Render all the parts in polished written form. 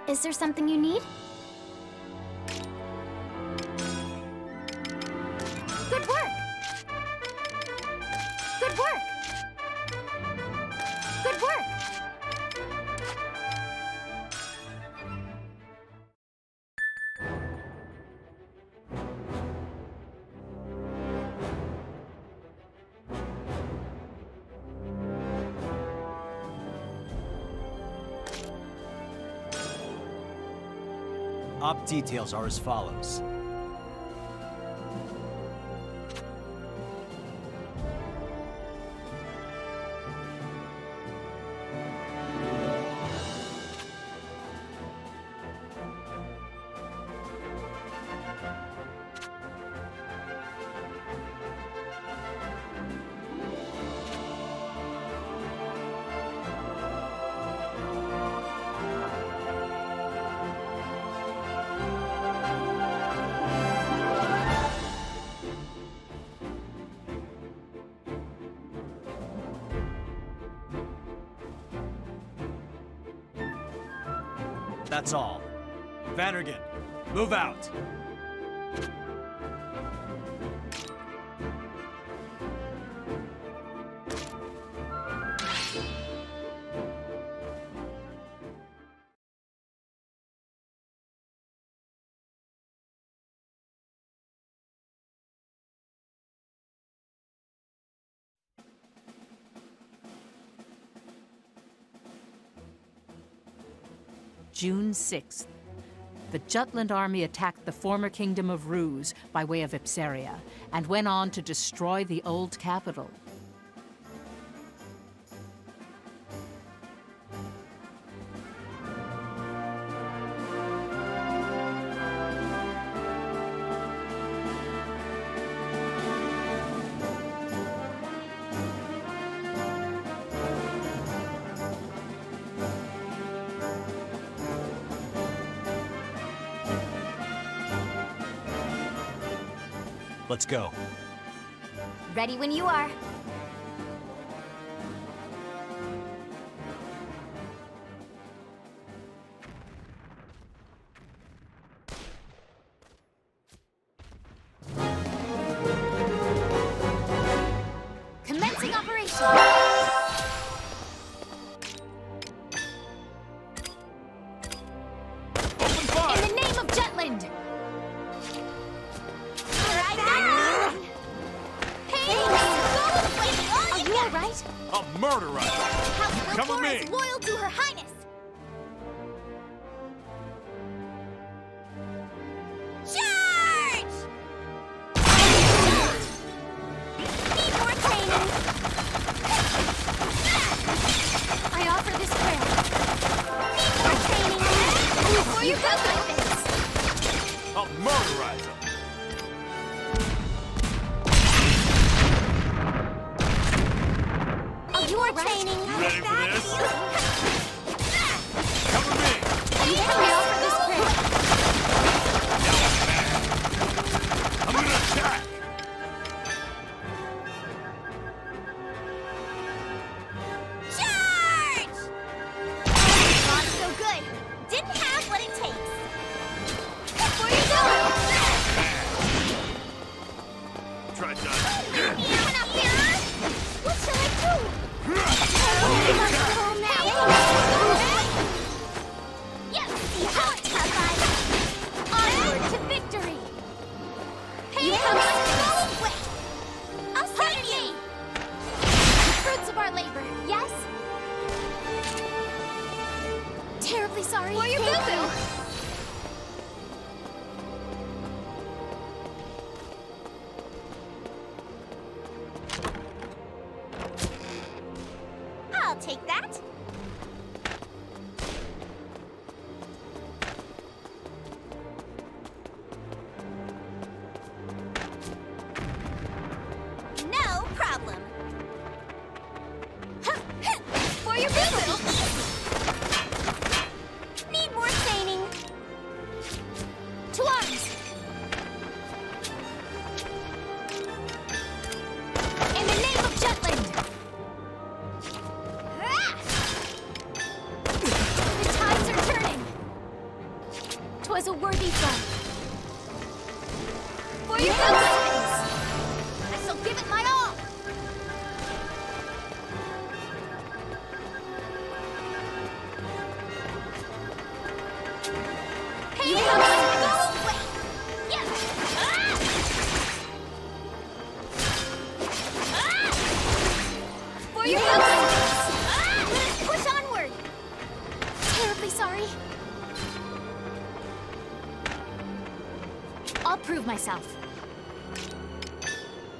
Is there something you need? Good work! Good work! Good work! Op details are as follows. That's all. Vannergan, move out! June 6th. The Jutland army attacked the former kingdom of Ruse by way of Ipsaria, and went on to destroy the old capital. Let's go. Ready when you are. Commencing operation! In the name of Jutland! Right? A murderer! Come with me! Is loyal to Her Highness! Charge! Need more training! I offer this prayer. Need more training! Before you go like this! A murderizer! You are training. Ready for this? Come with me! You can offer this prayer. I'm gonna attack! Charge! Not so good. Didn't have what it takes. Before you go! Try that. Coming up here! What shall I do? Oh, now! 'Twas a worthy fight. For your good, I shall give it my all. Hey, you go away! Yes! For your good, push onward. Terribly sorry. I'll prove myself.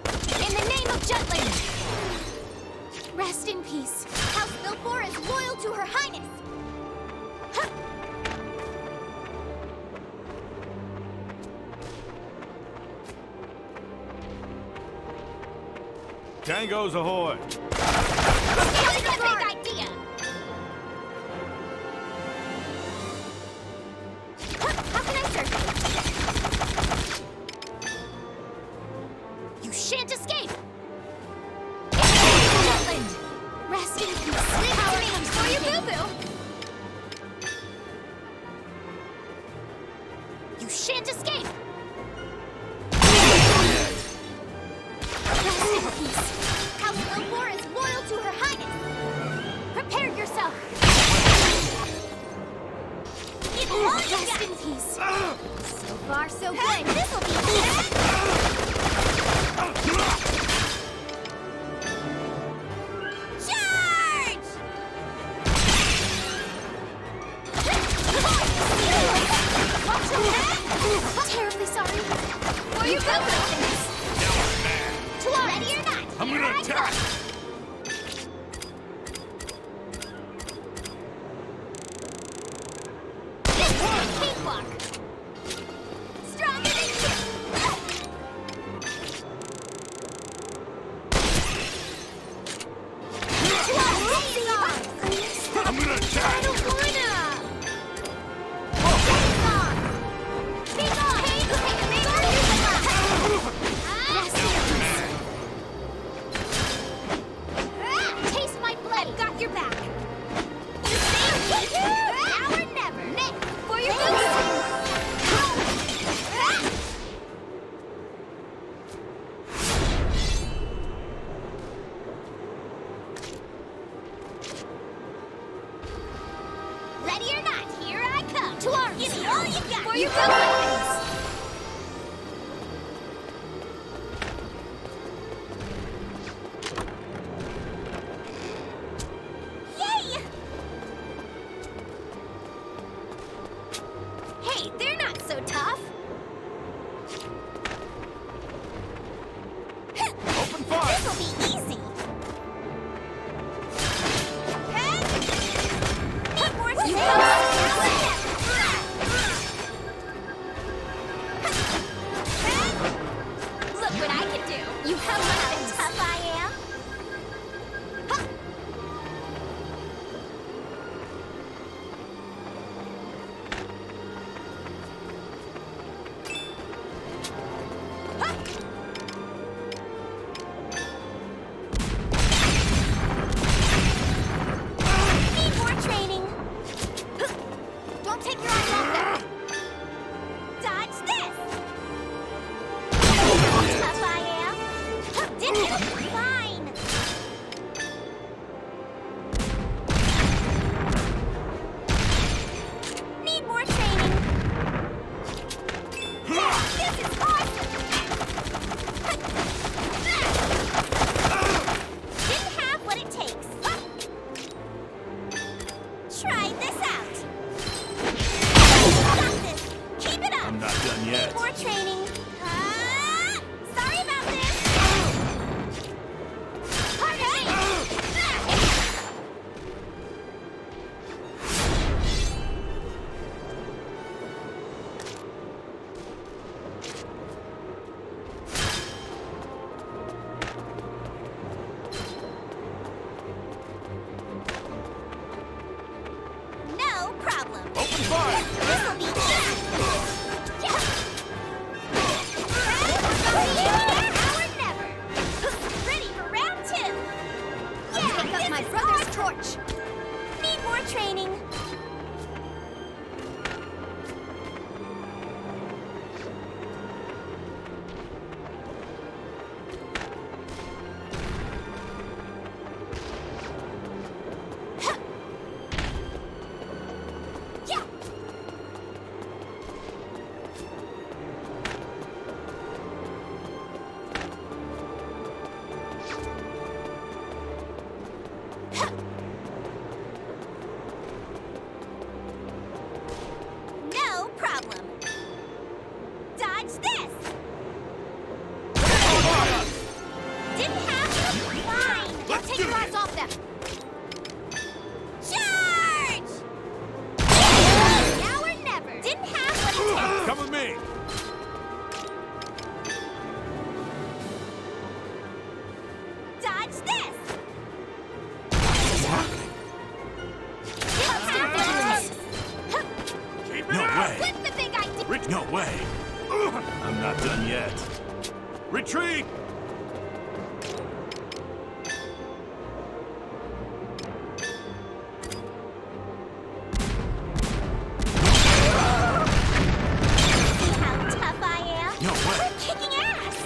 In the name of Jutland! Rest in peace. House Valkyria is loyal to Her Highness! Huh. Tango's ahoy! That was a big idea! How can I serve you? You shan't escape! Jutland! Rest in peace. Power comes for you, boo-boo! You shan't escape! Rest in peace. House Valkyria is loyal to Her Highness! Prepare yourself! Rest in peace. So far, so good. This'll be Charge! Watch your head! Terribly sorry. For your good things. Ready or not, I'm here gonna I attack! come. This is a cakewalk. Stronger than you. I'm gonna attack! I don't wanna. Be gone. Hey, take a big taste my blade. I've got your back. You stay now or never. Nick, for your boots. Ready or not, here I come. To arms. Give me all you got. For your boots. Yay! Hey, they're not so tough. Open fire! This'll be easy. Need more space. What's the big idea? No way. I'm not done yet. Retreat! See how tough I am? No way. We're kicking ass!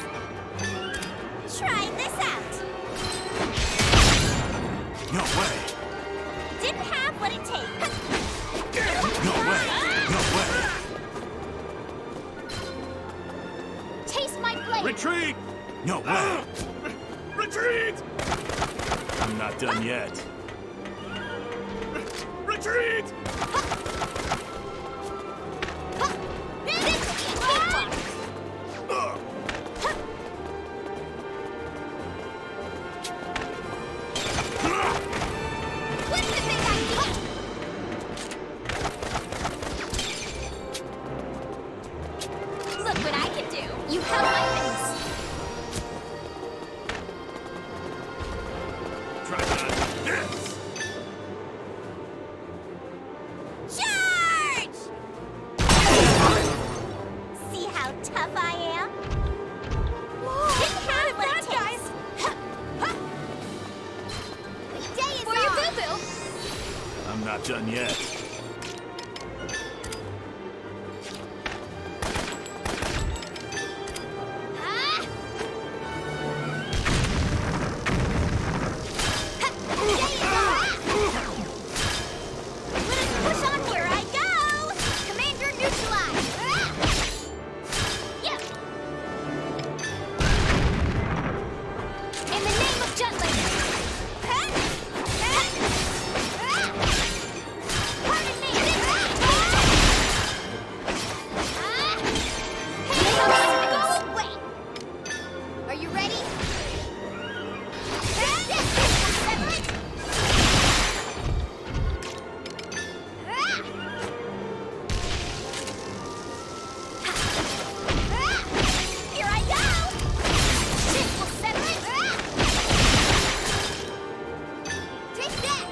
Try this out. No way. Didn't have what it takes. No way. No way. Taste my blade. Retreat! No way. Retreat! I'm not done yet. Retreat! What's the big idea? Look what I can do. You held my face. Try this! Charge! See how tough I am? Didn't have what it takes. The day is on. For your boo-boo. I'm not done yet. Ah! Ha! The day is on. Let us push on. Here I go. Commander neutralized. Ah! Yep. In the name of Jutland. Pardon me. Go away. Are you ready? Here I go. This will settle it. Take that.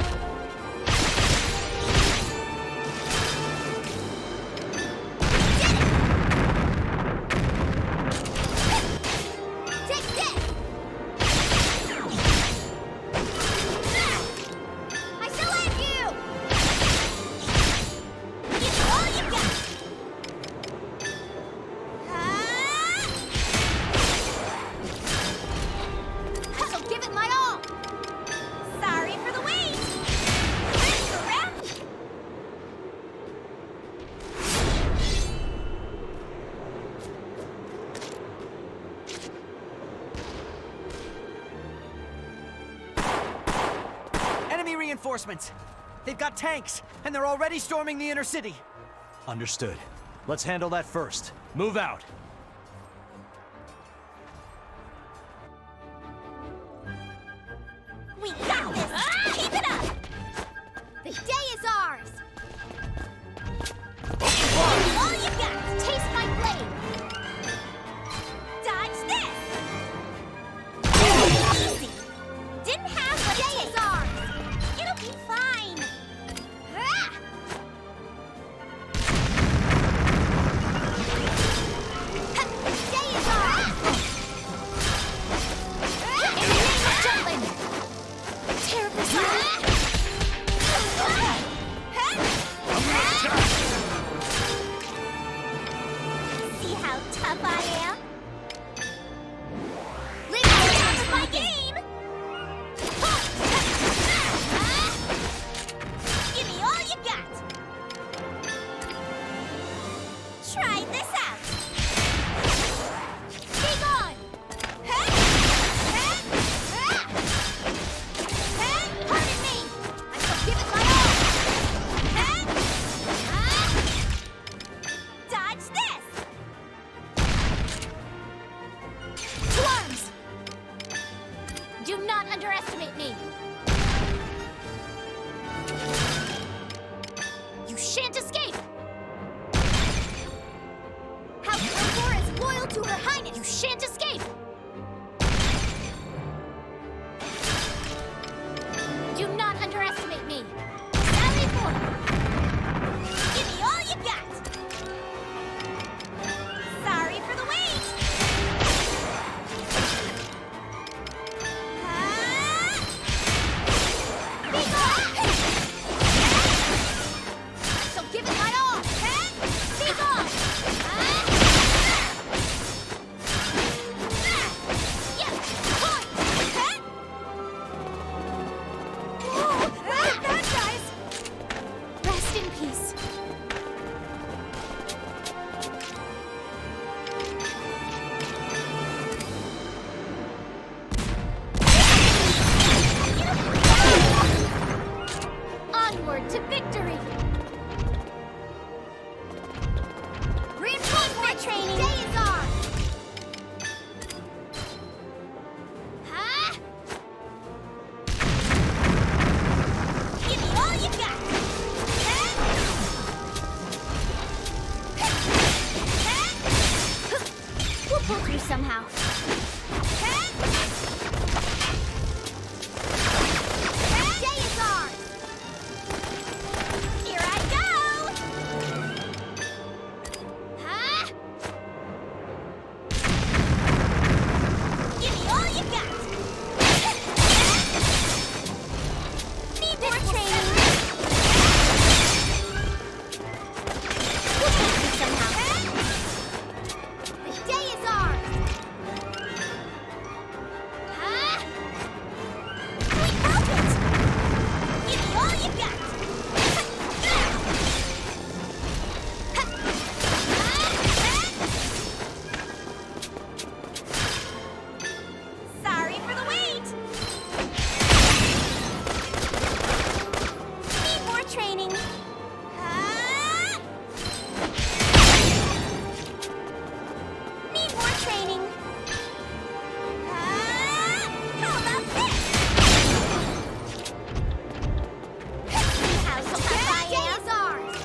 Take that! I shall end you! Give me all you got! I shall give it my all! Sorry for the wait! Where's the rep? Enemy reinforcements! They've got tanks, and they're already storming the inner city! Understood. Let's handle that first. Move out! We got this! Keep it up! The day is ours! All you got! Taste my blade! Dodge this! Easy! Didn't have what it takes! Ours! It'll be fine! Ah! Ha! The day is ours! In the name of Jutland! Tear this off! See how tough I am? Leave me out of my game! Give me all you got! Try this out! Be gone! Pardon me! I shall give it my all! Dodge this! To arms! Do not underestimate me! You shan't escape! House Emperor is loyal to Her Highness! You shan't escape! Do not underestimate me! Sally forth! Give me all you got! pull through somehow. Day is ours! Here I go! Huh? Give me all you got! Need more training! We'll pull through somehow. The day is ours! Huh? We broke it! Give me all you got! Sorry for the wait! Need more training! Huh? Need more training! How about this? See how tough I am? Day is ours!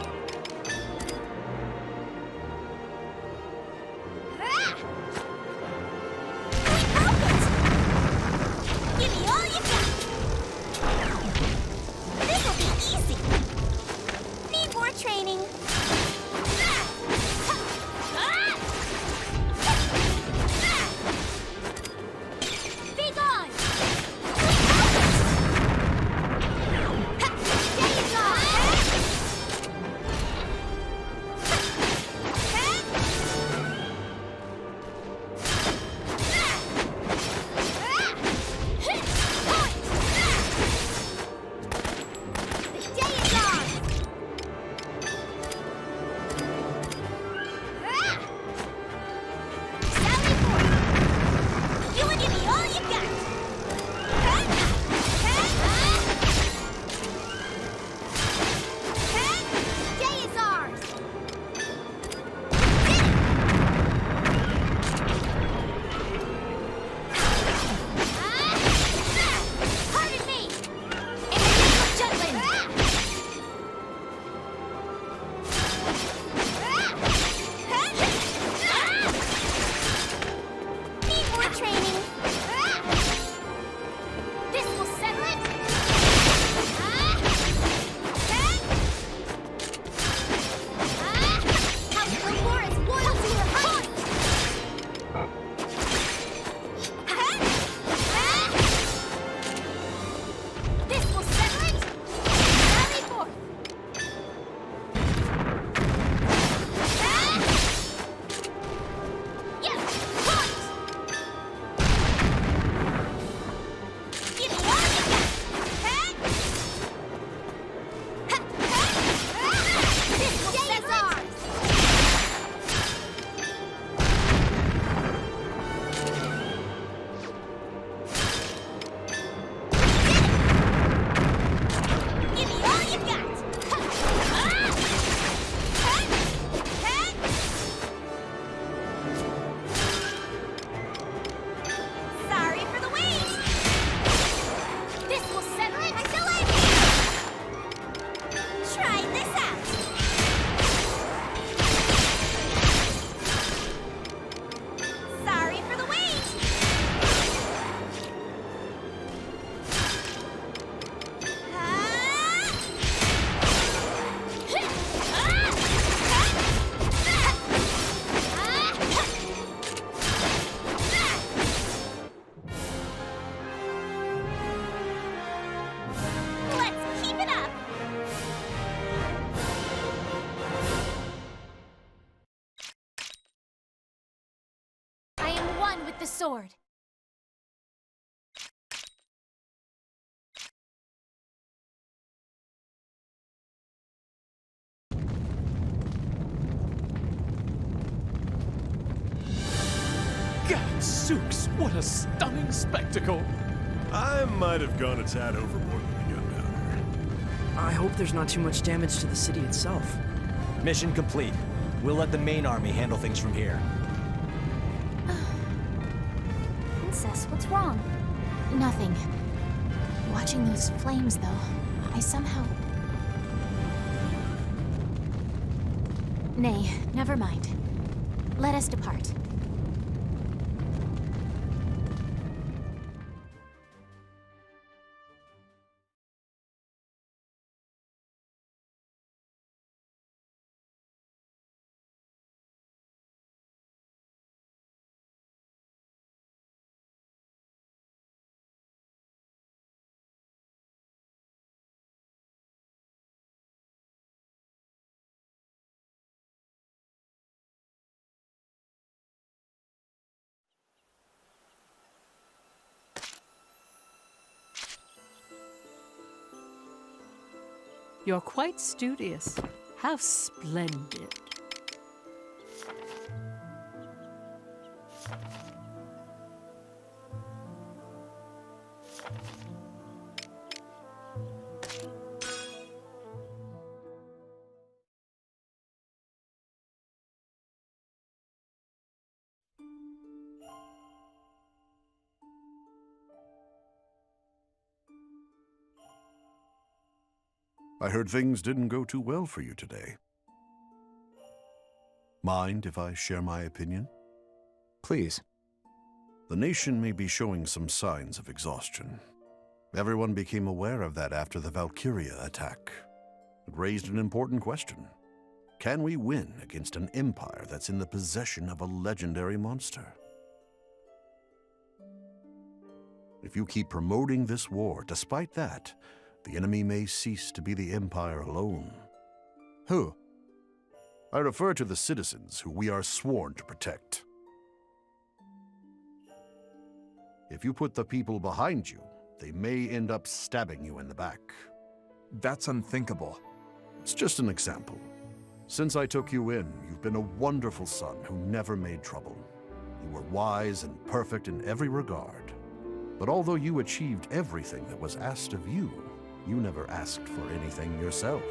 We broke it! Give me all you got! This'll be easy! Need more training! Be gone! Day is ours! The day is ours! Sally forth! You and give me all you got! Day is ours! Pardon me! In the name of Jutland! Need more training! This will settle it! House of War is loyal to her point! This will settle it! Rally forth! Yes! Point! Give me all you got! This will settle it! Give me all you got! Sorry for the wait! This will settle it! Until I try this out! Sorry for the wait! Let's keep it up! I am one with the sword. Gadzooks, what a stunning spectacle! I might have gone a tad overboard with the gunpowder. I hope there's not too much damage to the city itself. Mission complete. We'll let the main army handle things from here. Princess, what's wrong? Nothing. Watching those flames, though, I somehow... Nay, never mind. Let us depart. You're quite studious. How splendid. I heard things didn't go too well for you today. Mind if I share my opinion? Please. The nation may be showing some signs of exhaustion. Everyone became aware of that after the Valkyria attack. It raised an important question. Can we win against an empire that's in the possession of a legendary monster? If you keep promoting this war, despite that, the enemy may cease to be the Empire alone. Who? I refer to the citizens who we are sworn to protect. If you put the people behind you, they may end up stabbing you in the back. That's unthinkable. It's just an example. Since I took you in, you've been a wonderful son who never made trouble. You were wise and perfect in every regard. But although you achieved everything that was asked of you, you never asked for anything yourself.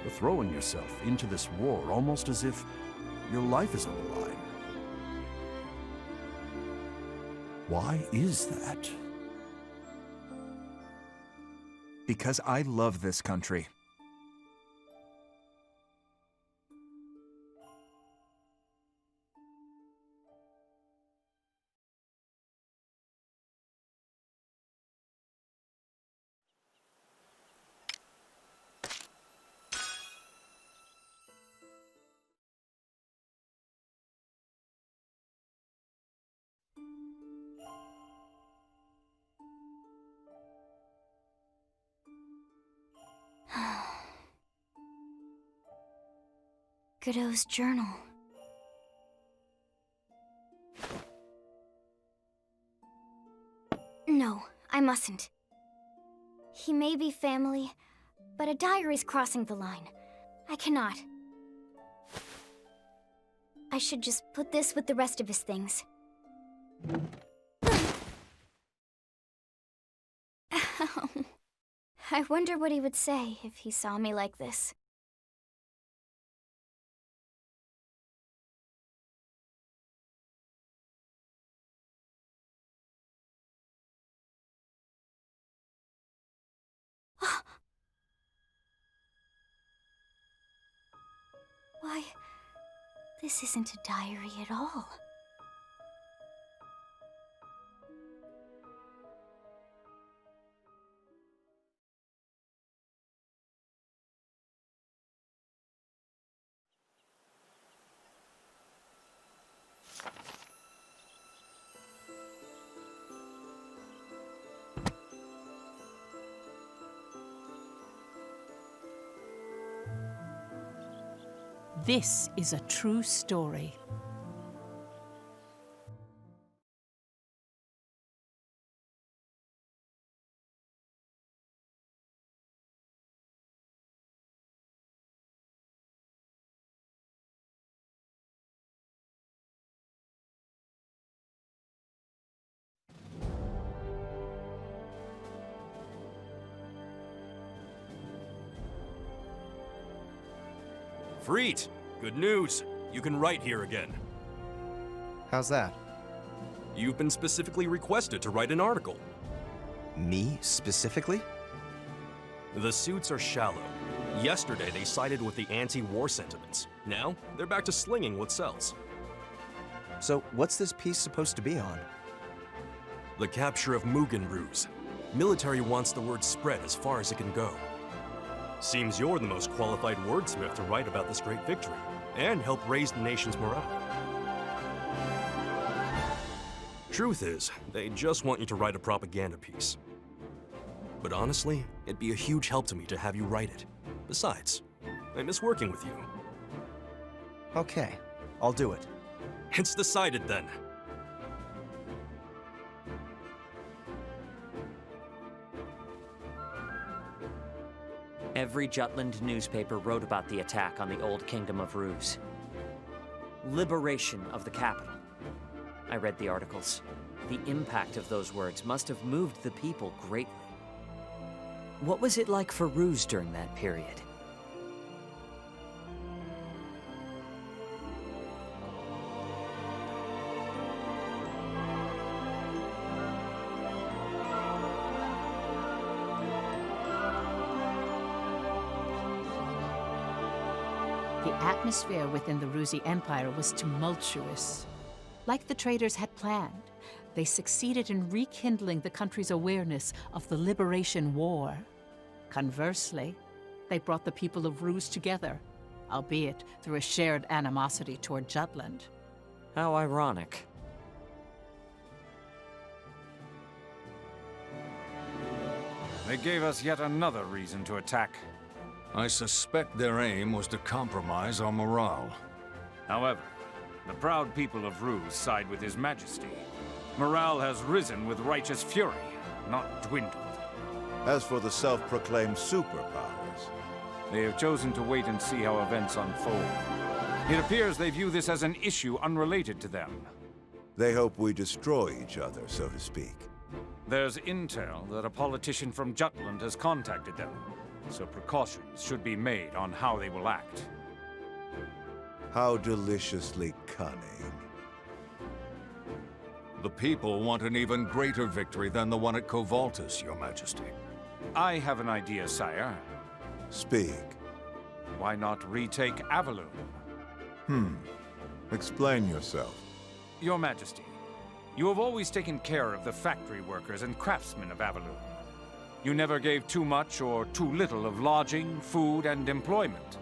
You're throwing yourself into this war almost as if your life is on the line. Why is that? Because I love this country. Godot's journal. No, I mustn't. He may be family, but a diary's crossing the line. I cannot. I should just put this with the rest of his things. Ow. I wonder what he would say if he saw me like this. Why, this isn't a diary at all. This is a true story. Freet! Good news! You can write here again. How's that? You've been specifically requested to write an article. Me, specifically? The suits are shallow. Yesterday, they sided with the anti-war sentiments. Now, they're back to slinging what sells. So, what's this piece supposed to be on? The capture of Mugan. Military wants the word spread as far as it can go. Seems you're the most qualified wordsmith to write about this great victory, and help raise the nation's morale. Truth is, they just want you to write a propaganda piece. But honestly, it'd be a huge help to me to have you write it. Besides, I miss working with you. Okay, I'll do it. It's decided then. Every Jutland newspaper wrote about the attack on the old kingdom of Ruse. Liberation of the capital. I read the articles. The impact of those words must have moved the people greatly. What was it like for Ruse during that period? The atmosphere within the Rusi Empire was tumultuous. Like the traders had planned, they succeeded in rekindling the country's awareness of the Liberation War. Conversely, they brought the people of Ruse together, albeit through a shared animosity toward Jutland. How ironic. They gave us yet another reason to attack. I suspect their aim was to compromise our morale. However, the proud people of Ruse side with His Majesty. Morale has risen with righteous fury, not dwindled. As for the self-proclaimed superpowers, They have chosen to wait and see how events unfold. It appears they view this as an issue unrelated to them. they hope we destroy each other, so to speak. There's intel that a politician from Jutland has contacted them, so precautions should be made on how they will act. How deliciously cunning. The people want an even greater victory than the one at Kovaltis, Your Majesty. I have an idea, sire. Speak. Why not retake Avaloon? Explain yourself. Your Majesty, you have always taken care of the factory workers and craftsmen of Avaloon. You never gave too much or too little of lodging, food, and employment.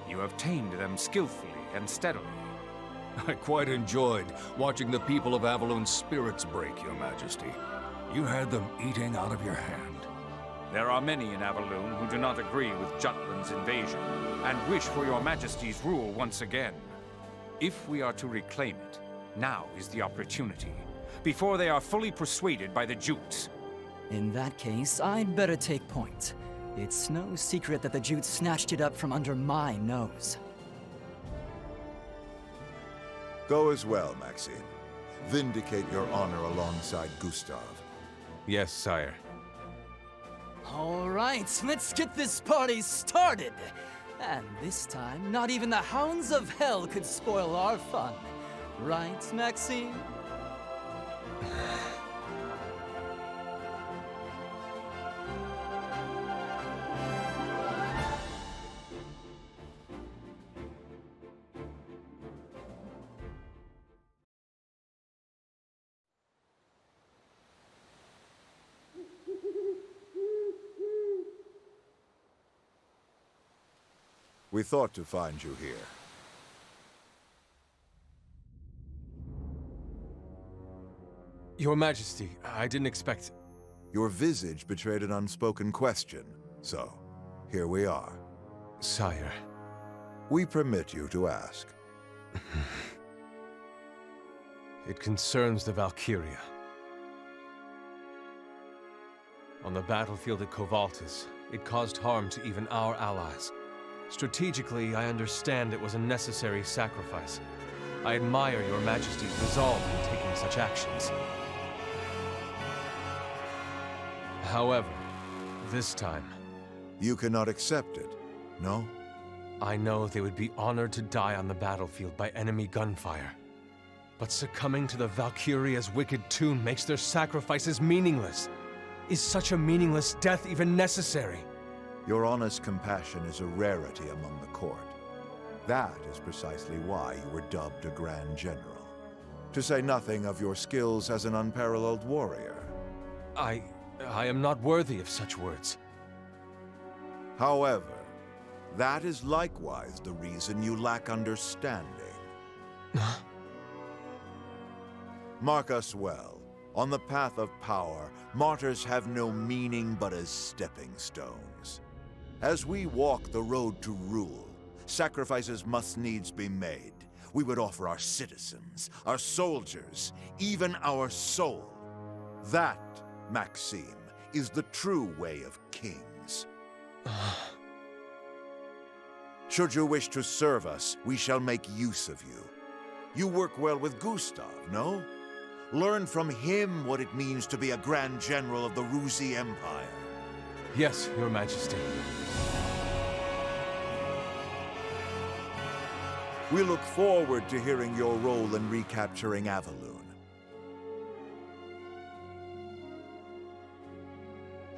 You have tamed them skillfully and steadily. I quite enjoyed watching the people of Avaloon's spirits break, Your Majesty. You had them eating out of your hand. There are many in Avaloon who do not agree with Jutland's invasion, and wish for Your Majesty's rule once again. If we are to reclaim it, now is the opportunity, before they are fully persuaded by the Jutes. In that case, I'd better take point. It's no secret that the Jutes snatched it up from under my nose. Go as well, Maxine. Vindicate your honor alongside Gustav. Yes, sire. All right, let's get this party started. And this time, not even the hounds of hell could spoil our fun. Right, Maxine? We thought to find you here. Your Majesty, I didn't expect... Your visage betrayed an unspoken question, so here we are. Sire. We permit you to ask. It concerns the Valkyria. On the battlefield at Kovaltis, it caused harm to even our allies. Strategically, I understand it was a necessary sacrifice. I admire Your Majesty's resolve in taking such actions. However, this time... You cannot accept it, no? I know they would be honored to die on the battlefield by enemy gunfire. But succumbing to the Valkyria's wicked tune makes their sacrifices meaningless. Is such a meaningless death even necessary? Your honest compassion is a rarity among the court. That is precisely why you were dubbed a Grand General. To say nothing of your skills as an unparalleled warrior. I am not worthy of such words. However, that is likewise the reason you lack understanding. Mark us well. On the path of power, martyrs have no meaning but as stepping stones. As we walk the road to rule, sacrifices must needs be made. We would offer our citizens, our soldiers, even our soul. That, Maxime, is the true way of kings. Should you wish to serve us, we shall make use of you. You work well with Gustav, no? Learn from him what it means to be a Grand General of the Ruzi Empire. Yes, Your Majesty. We look forward to hearing your role in recapturing Avaloon.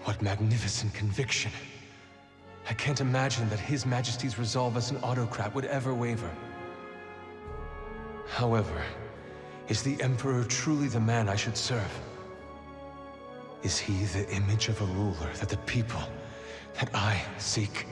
What magnificent conviction. I can't imagine that His Majesty's resolve as an autocrat would ever waver. However, is the Emperor truly the man I should serve? Is he the image of a ruler that the people, that I seek?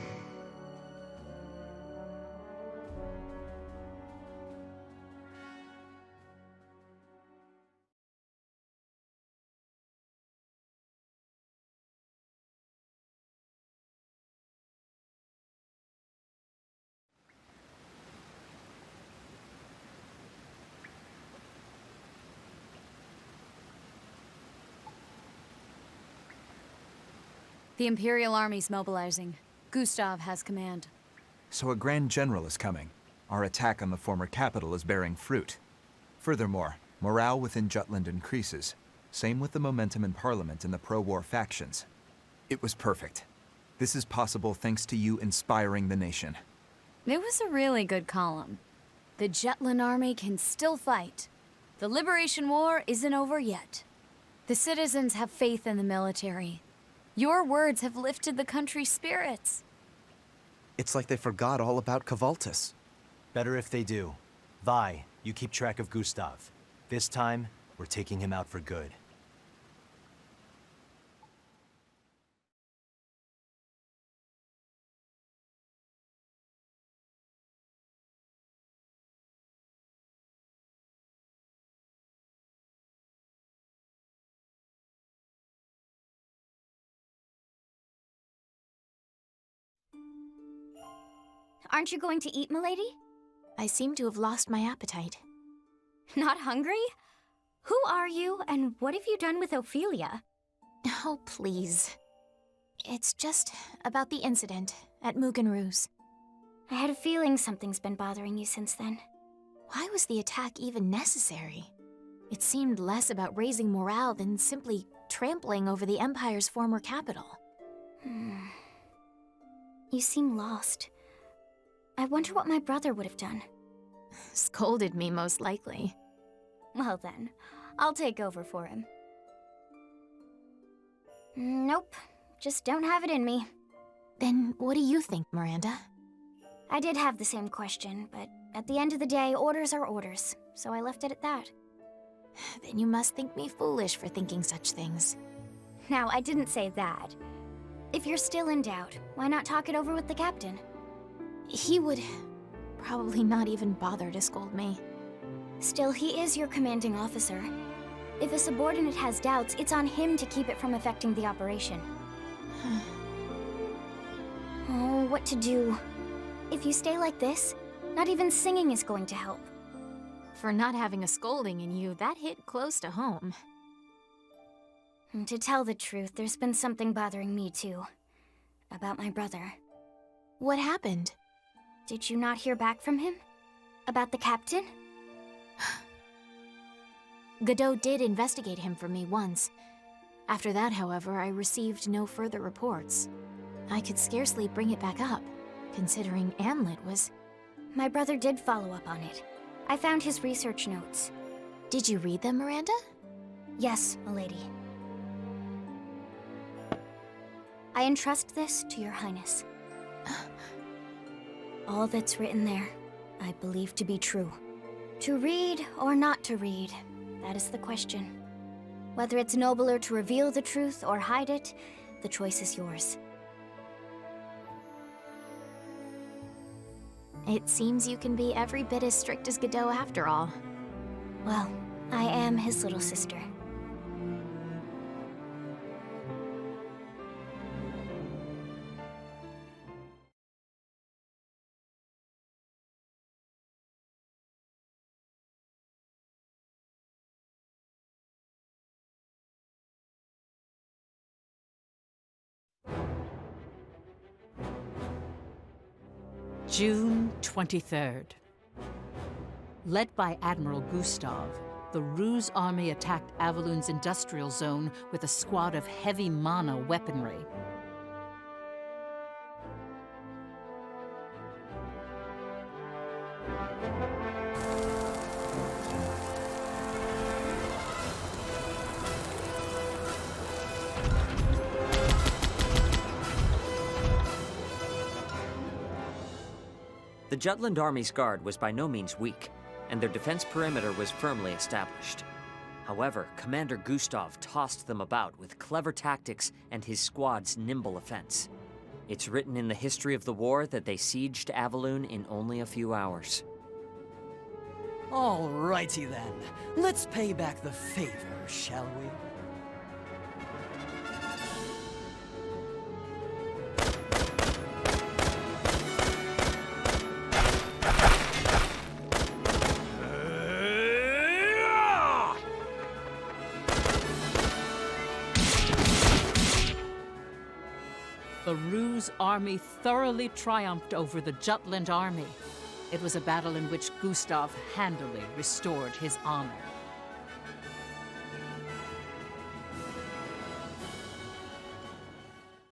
The Imperial Army's mobilizing. Gustav has command. So a Grand General is coming. Our attack on the former capital is bearing fruit. Furthermore, morale within Jutland increases. Same with the momentum in Parliament and the pro-war factions. It was perfect. This is possible thanks to you inspiring the nation. It was a really good column. The Jutland army can still fight. The Liberation War isn't over yet. The citizens have faith in the military. Your words have lifted the country's spirits. It's like they forgot all about Kvaltis. Better if they do. Vi, you keep track of Gustav. This time, we're taking him out for good. Aren't you going to eat, milady? I seem to have lost my appetite. Not hungry? Who are you, and what have you done with Ophelia? Oh, please. It's just about the incident at Mugan. I had a feeling something's been bothering you since then. Why was the attack even necessary? It seemed less about raising morale than simply trampling over the Empire's former capital. You seem lost. I wonder what my brother would have done. Scolded me, most likely. Well then, I'll take over for him. Nope, just don't have it in me. Then what do you think, Miranda? I did have the same question, but at the end of the day, orders are orders, so I left it at that. Then you must think me foolish for thinking such things. Now, I didn't say that. If you're still in doubt, why not talk it over with the captain? He would probably not even bother to scold me. Still, he is your commanding officer. If a subordinate has doubts, it's on him to keep it from affecting the operation. Oh, what to do? If you stay like this, not even singing is going to help. For not having a scolding in you, that hit close to home. And to tell the truth, there's been something bothering me too. About my brother. What happened? Did you not hear back from him? About the captain? Godot did investigate him for me once. After that, however, I received no further reports. I could scarcely bring it back up, considering Amlet was... My brother did follow up on it. I found his research notes. Did you read them, Miranda? Yes, milady. I entrust this to your highness. All that's written there, I believe to be true. To read or not to read, that is the question. Whether it's nobler to reveal the truth or hide it, the choice is yours. It seems you can be every bit as strict as Godot after all. Well, I am his little sister. June 23rd. Led by Admiral Gustav, the Ruse army attacked Avalun's industrial zone with a squad of heavy mana weaponry. The Jutland army's guard was by no means weak, and their defense perimeter was firmly established. However, Commander Gustav tossed them about with clever tactics and his squad's nimble offense. It's written in the history of the war that they sieged Avalun in only a few hours. Alrighty then. Let's pay back the favor, shall we? The Ruse army thoroughly triumphed over the Jutland army. It was a battle in which Gustav handily restored his honor.